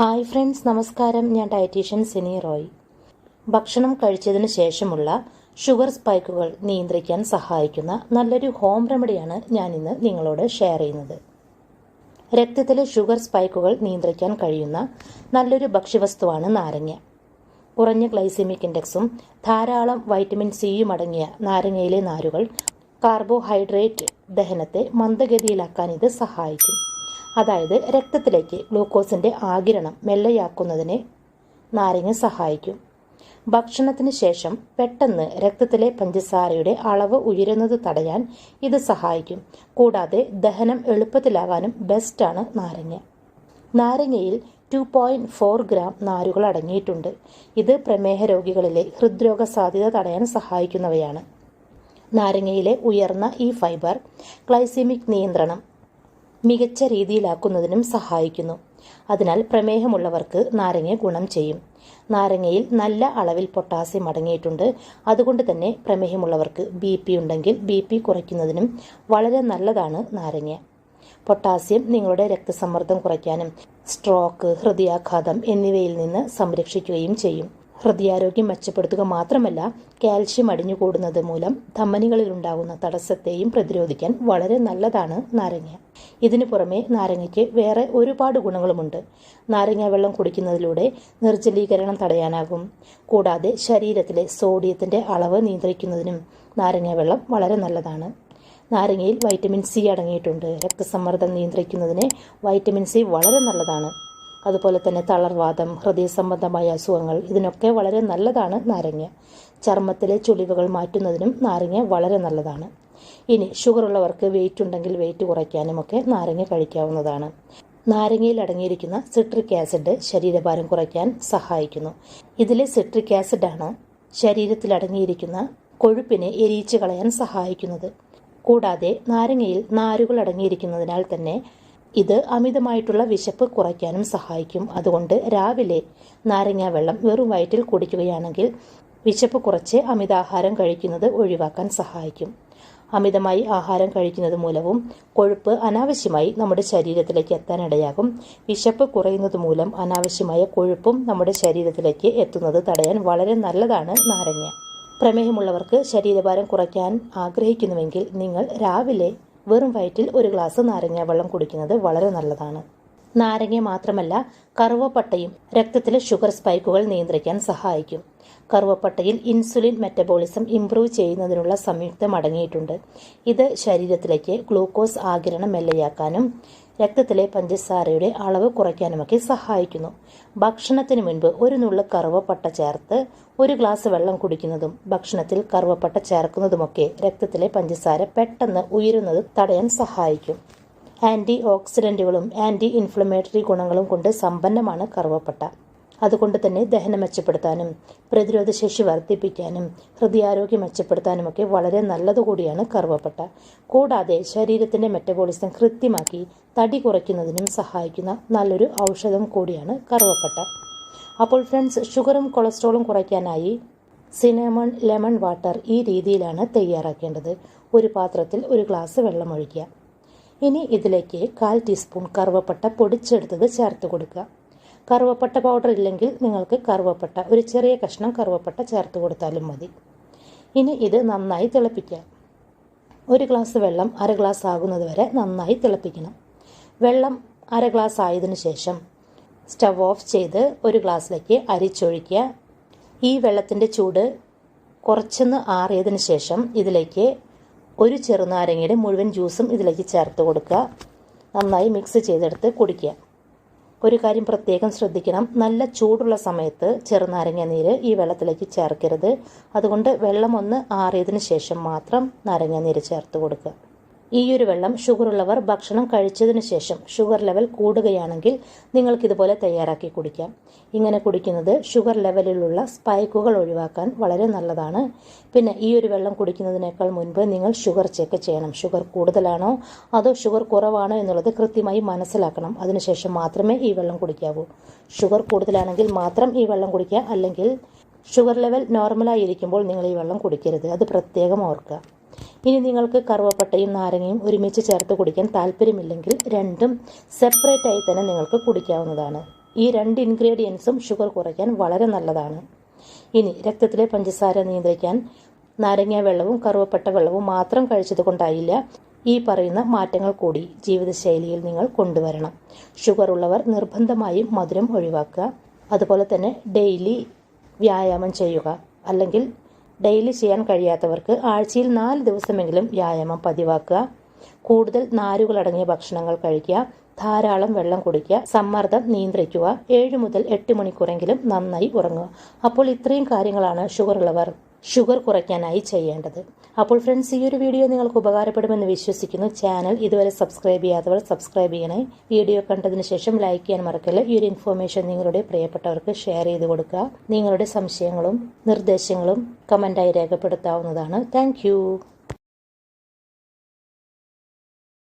Hi friends, നമസ്കാരം. ഞാൻ dietitian Sini Roy. ഭക്ഷണം കഴിച്ചതിന് ശേഷമുള്ള ഷുഗർ സ്പൈക്കുകൾ നിയന്ത്രിക്കാൻ സഹായിക്കുന്ന നല്ലൊരു ഹോം റെമഡിയാണ് ഞാനിന്ന് നിങ്ങളോട് ഷെയർ ചെയ്യുന്നത്. രക്തത്തിലെ ഷുഗർ സ്പൈക്കുകൾ നിയന്ത്രിക്കാൻ കഴിയുന്ന നല്ലൊരു ഭക്ഷ്യവസ്തുവാണ് നാരങ്ങ. കുറഞ്ഞ ഗ്ലൈസെമിക് ഇൻഡെക്സും ധാരാളം വൈറ്റമിൻ സിയും അടങ്ങിയ നാരങ്ങയിലെ നാരുകൾ കാർബോഹൈഡ്രേറ്റ് ദഹനത്തെ മന്ദഗതിയിലാക്കാൻ ഇത് സഹായിക്കും. അതായത് രക്തത്തിലേക്ക് ഗ്ലൂക്കോസിന്റെ ആഗിരണം മെല്ലെയാക്കുന്നതിന് നാരങ്ങ സഹായിക്കും. ഭക്ഷണത്തിന് ശേഷം പെട്ടെന്ന് രക്തത്തിലെ പഞ്ചസാരയുടെ അളവ് ഉയരുന്നത് തടയാൻ ഇത് സഹായിക്കും. കൂടാതെ ദഹനം എളുപ്പത്തിലാകാനും ബെസ്റ്റാണ് നാരങ്ങ. നാരങ്ങയിൽ 2.4 ഗ്രാം നാരുകൾ അടങ്ങിയിട്ടുണ്ട്. ഇത് പ്രമേഹ രോഗികളിലെ ഹൃദ്രോഗ സാധ്യത തടയാൻ സഹായിക്കുന്നവയാണ്. നാരങ്ങയിലെ ഉയർന്ന ഈ ഫൈബർ ഗ്ലൈസെമിക് നിയന്ത്രണം മികച്ച രീതിയിലാക്കുന്നതിനും സഹായിക്കുന്നു. അതിനാൽ പ്രമേഹമുള്ളവർക്ക് നാരങ്ങ ഗുണം ചെയ്യും. നാരങ്ങയിൽ നല്ല അളവിൽ പൊട്ടാസ്യം അടങ്ങിയിട്ടുണ്ട്. അതുകൊണ്ട് തന്നെ പ്രമേഹമുള്ളവർക്ക് BP ഉണ്ടെങ്കിൽ BP കുറയ്ക്കുന്നതിനും വളരെ നല്ലതാണ് നാരങ്ങ. പൊട്ടാസ്യം നിങ്ങളുടെ രക്തസമ്മർദ്ദം കുറയ്ക്കാനും സ്ട്രോക്ക്, ഹൃദയാഘാതം എന്നിവയിൽ നിന്ന് സംരക്ഷിക്കുകയും ചെയ്യും. ഹൃദയാരോഗ്യം മെച്ചപ്പെടുത്തുക മാത്രമല്ല, കാൽഷ്യം അടിഞ്ഞുകൂടുന്നത് മൂലം ധമനികളിലുണ്ടാകുന്ന തടസ്സത്തെയും പ്രതിരോധിക്കാൻ വളരെ നല്ലതാണ് നാരങ്ങ. ഇതിനു പുറമെ നാരങ്ങയ്ക്ക് വേറെ ഒരുപാട് ഗുണങ്ങളുമുണ്ട്. നാരങ്ങ വെള്ളം കുടിക്കുന്നതിലൂടെ നിർജ്ജലീകരണം തടയാനാകും. കൂടാതെ ശരീരത്തിലെ സോഡിയത്തിന്റെ അളവ് നിയന്ത്രിക്കുന്നതിനും നാരങ്ങ വെള്ളം വളരെ നല്ലതാണ്. നാരങ്ങയിൽ വൈറ്റമിൻ സി അടങ്ങിയിട്ടുണ്ട്. രക്തസമ്മർദ്ദം നിയന്ത്രിക്കുന്നതിന് വൈറ്റമിൻ സി വളരെ നല്ലതാണ്. അതുപോലെ തന്നെ തളർവാദം, ഹൃദയ സംബന്ധമായ അസുഖങ്ങൾ, ഇതിനൊക്കെ വളരെ നല്ലതാണ് നാരങ്ങ. ചർമ്മത്തിലെ ചുളിവുകൾ മാറ്റുന്നതിനും നാരങ്ങ വളരെ നല്ലതാണ്. ഇനി ഷുഗർ ഉള്ളവർക്ക് വെയിറ്റ് ഉണ്ടെങ്കിൽ വെയിറ്റ് കുറയ്ക്കാനുമൊക്കെ നാരങ്ങ കഴിക്കാവുന്നതാണ്. നാരങ്ങയിൽ അടങ്ങിയിരിക്കുന്ന സിട്രിക് ആസിഡ് ശരീരഭാരം കുറയ്ക്കാൻ സഹായിക്കുന്നു. ഇതിലെ സിട്രിക് ആസിഡാണ് ശരീരത്തിൽ അടങ്ങിയിരിക്കുന്ന കൊഴുപ്പിനെ എരിയിച്ചു കളയാൻ സഹായിക്കുന്നത്. കൂടാതെ നാരങ്ങയിൽ നാരുകൾ അടങ്ങിയിരിക്കുന്നതിനാൽ തന്നെ ഇത് അമിതമായിട്ടുള്ള വിശപ്പ് കുറയ്ക്കാനും സഹായിക്കും. അതുകൊണ്ട് രാവിലെ നാരങ്ങ വെള്ളം വെറും വയറ്റിൽ കുടിക്കുകയാണെങ്കിൽ വിശപ്പ് കുറച്ച് അമിതാഹാരം കഴിക്കുന്നത് ഒഴിവാക്കാൻ സഹായിക്കും. അമിതമായി ആഹാരം കഴിക്കുന്നത് മൂലവും കൊഴുപ്പ് അനാവശ്യമായി നമ്മുടെ ശരീരത്തിലേക്ക് എത്താനിടയാകും. വിശപ്പ് കുറയുന്നത് മൂലം അനാവശ്യമായ കൊഴുപ്പും നമ്മുടെ ശരീരത്തിലേക്ക് എത്തുന്നത് തടയാൻ വളരെ നല്ലതാണ് നാരങ്ങ. പ്രമേഹമുള്ളവർക്ക് ശരീരഭാരം കുറയ്ക്കാൻ ആഗ്രഹിക്കുന്നുവെങ്കിൽ നിങ്ങൾ രാവിലെ വെറും വയറ്റിൽ ഒരു ഗ്ലാസ് നാരങ്ങ വെള്ളം കുടിക്കുന്നത് വളരെ നല്ലതാണ്. നാരങ്ങ മാത്രമല്ല, കറുവപ്പട്ടയും രക്തത്തിലെ ഷുഗർ സ്പൈക്കുകൾ നിയന്ത്രിക്കാൻ സഹായിക്കും. കറുവപ്പട്ടയിൽ ഇൻസുലിൻ മെറ്റബോളിസം ഇംപ്രൂവ് ചെയ്യുന്നതിനുള്ള സംയുക്തം അടങ്ങിയിട്ടുണ്ട്. ഇത് ശരീരത്തിലേക്ക് ഗ്ലൂക്കോസ് ആഗിരണം മെല്ലെയാക്കാനും രക്തത്തിലെ പഞ്ചസാരയുടെ അളവ് കുറയ്ക്കാനുമൊക്കെ സഹായിക്കുന്നു. ഭക്ഷണത്തിന് മുൻപ് ഒരു നുള്ളു കറുവപ്പട്ട ചേർത്ത് ഒരു ഗ്ലാസ് വെള്ളം കുടിക്കുന്നതും ഭക്ഷണത്തിൽ കറുവപ്പട്ട ചേർക്കുന്നതുമൊക്കെ രക്തത്തിലെ പഞ്ചസാര പെട്ടെന്ന് ഉയരുന്നത് തടയാൻ സഹായിക്കും. ആന്റി ഓക്സിഡന്റുകളും ആന്റി ഇൻഫ്ലമേറ്ററി ഗുണങ്ങളും കൊണ്ട് സമ്പന്നമാണ് കറുവപ്പട്ട. അതുകൊണ്ട് തന്നെ ദഹനം മെച്ചപ്പെടുത്താനും പ്രതിരോധശേഷി വർദ്ധിപ്പിക്കാനും ഹൃദയാരോഗ്യം മെച്ചപ്പെടുത്താനുമൊക്കെ വളരെ നല്ലതുകൂടിയാണ് കറുവപ്പട്ട. കൂടാതെ ശരീരത്തിന്റെ മെറ്റബോളിസം കൃത്യമാക്കി തടി കുറയ്ക്കുന്നതിനും സഹായിക്കുന്ന നല്ലൊരു ഔഷധം കൂടിയാണ് കറുവപ്പട്ട. അപ്പോൾ ഫ്രണ്ട്സ്, ഷുഗറും കൊളസ്ട്രോളും കുറയ്ക്കാനായി സിനമൺ ലെമൺ വാട്ടർ ഈ രീതിയിലാണ് തയ്യാറാക്കേണ്ടത്. ഒരു പാത്രത്തിൽ ഒരു ഗ്ലാസ് വെള്ളം ഒഴിക്കുക. ഇനി ഇതിലേക്ക് 1/4 ടീസ്പൂൺ കറുവപ്പട്ട പൊടിച്ചെടുത്തത് ചേർത്ത് കൊടുക്കുക. കറുവപ്പട്ട പൗഡർ ഇല്ലെങ്കിൽ നിങ്ങൾക്ക് കറുവപ്പട്ട ഒരു ചെറിയ കഷ്ണം കറുവപ്പട്ട ചേർത്ത് കൊടുത്താലും മതി. ഇനി ഇത് നന്നായി തിളപ്പിക്കുക. ഒരു ഗ്ലാസ് വെള്ളം 1/2 ഗ്ലാസ് ആകുന്നത് വരെ നന്നായി തിളപ്പിക്കണം. വെള്ളം 1/2 ഗ്ലാസ് ആയതിനു ശേഷം സ്റ്റവ് ഓഫ് ചെയ്ത് ഒരു ഗ്ലാസ്സിലേക്ക് അരിച്ചൊഴിക്കുക. ഈ വെള്ളത്തിൻ്റെ ചൂട് കുറച്ചൊന്ന് ആറിയതിന് ശേഷം ഇതിലേക്ക് ഒരു ചെറുനാരങ്ങയുടെ മുഴുവൻ ജ്യൂസും ഇതിലേക്ക് ചേർത്ത് കൊടുക്കുക. നന്നായി മിക്സ് ചെയ്തെടുത്ത് കുടിക്കുക. ഒരു കാര്യം പ്രത്യേകം ശ്രദ്ധിക്കണം, നല്ല ചൂടുള്ള സമയത്ത് ചെറുനാരങ്ങ നീര് ഈ വെള്ളത്തിലേക്ക് ചേർക്കരുത്. അതുകൊണ്ട് വെള്ളം ഒന്ന് ആറിയതിന് ശേഷം മാത്രം നാരങ്ങ നീര് ചേർത്ത് കൊടുക്കുക. ഈ ഒരു വെള്ളം ഷുഗറുള്ളവർ ഭക്ഷണം കഴിച്ചതിന് ശേഷം ഷുഗർ ലെവൽ കൂടുകയാണെങ്കിൽ നിങ്ങൾക്കിതുപോലെ തയ്യാറാക്കി കുടിക്കാം. ഇങ്ങനെ കുടിക്കുന്നത് ഷുഗർ ലെവലിലുള്ള സ്പൈക്കുകൾ ഒഴിവാക്കാൻ വളരെ നല്ലതാണ്. പിന്നെ ഈ ഒരു വെള്ളം കുടിക്കുന്നതിനേക്കാൾ മുൻപ് നിങ്ങൾ ഷുഗർ ചെക്ക് ചെയ്യണം. ഷുഗർ കൂടുതലാണോ അതോ ഷുഗർ കുറവാണോ എന്നുള്ളത് കൃത്യമായി മനസ്സിലാക്കണം. അതിനുശേഷം മാത്രമേ ഈ വെള്ളം കുടിക്കാവൂ. ഷുഗർ കൂടുതലാണെങ്കിൽ മാത്രം ഈ വെള്ളം കുടിക്കുക. അല്ലെങ്കിൽ ഷുഗർ ലെവൽ നോർമലായി ഇരിക്കുമ്പോൾ നിങ്ങൾ ഈ വെള്ളം കുടിക്കരുത്. അത് പ്രത്യേകം ഓർക്കുക. ഇനി നിങ്ങൾക്ക് കറുവപ്പട്ടയും നാരങ്ങയും ഒരുമിച്ച് ചേർത്ത് കുടിക്കാൻ താല്പര്യമില്ലെങ്കിൽ രണ്ടും സെപ്പറേറ്റ് ആയി തന്നെ നിങ്ങൾക്ക് കുടിക്കാവുന്നതാണ്. ഈ 2 ഇൻഗ്രീഡിയൻസും ഷുഗർ കുറയ്ക്കാൻ വളരെ നല്ലതാണ്. ഇനി രക്തത്തിലെ പഞ്ചസാര നിയന്ത്രിക്കാൻ നാരങ്ങ വെള്ളവും കറുവപ്പട്ട വെള്ളവും മാത്രം കഴിച്ചത് കൊണ്ടായില്ല. ഈ പറയുന്ന മാറ്റങ്ങൾ കൂടി ജീവിതശൈലിയിൽ നിങ്ങൾ കൊണ്ടുവരണം. ഷുഗർ ഉള്ളവർ നിർബന്ധമായും മധുരം ഒഴിവാക്കുക. അതുപോലെ തന്നെ ഡെയിലി വ്യായാമം ചെയ്യുക. അല്ലെങ്കിൽ ഡെയിലി ചെയ്യാൻ കഴിയാത്തവർക്ക് ആഴ്ചയിൽ 4 ദിവസമെങ്കിലും വ്യായാമം പതിവാക്കുക. കൂടുതൽ നാരുകളടങ്ങിയ ഭക്ഷണങ്ങൾ കഴിക്കുക. ധാരാളം വെള്ളം കുടിക്കുക. സമ്മർദ്ദം നിയന്ത്രിക്കുക. 7 മുതൽ 8 മണിക്കൂറെങ്കിലും നന്നായി ഉറങ്ങുക. അപ്പോൾ ഇത്രയും കാര്യങ്ങളാണ് ഷുഗർ കുറയ്ക്കാനായി ചെയ്യേണ്ടത്. അപ്പോൾ ഫ്രണ്ട്സ്, ഈ ഒരു വീഡിയോ നിങ്ങൾക്ക് ഉപകാരപ്പെടുമെന്ന് വിശ്വസിക്കുന്നു. ചാനൽ ഇതുവരെ സബ്സ്ക്രൈബ് ചെയ്യാത്തവർ സബ്സ്ക്രൈബ് ചെയ്യണേ. വീഡിയോ കണ്ടതിന് ശേഷം ലൈക്ക് ചെയ്യാൻ മറക്കല്ല. ഈ ഒരു ഇൻഫോർമേഷൻ നിങ്ങളുടെ പ്രിയപ്പെട്ടവർക്ക് ഷെയർ ചെയ്ത് കൊടുക്കുക. നിങ്ങളുടെ സംശയങ്ങളും നിർദ്ദേശങ്ങളും കമന്റായി രേഖപ്പെടുത്താവുന്നതാണ്. താങ്ക്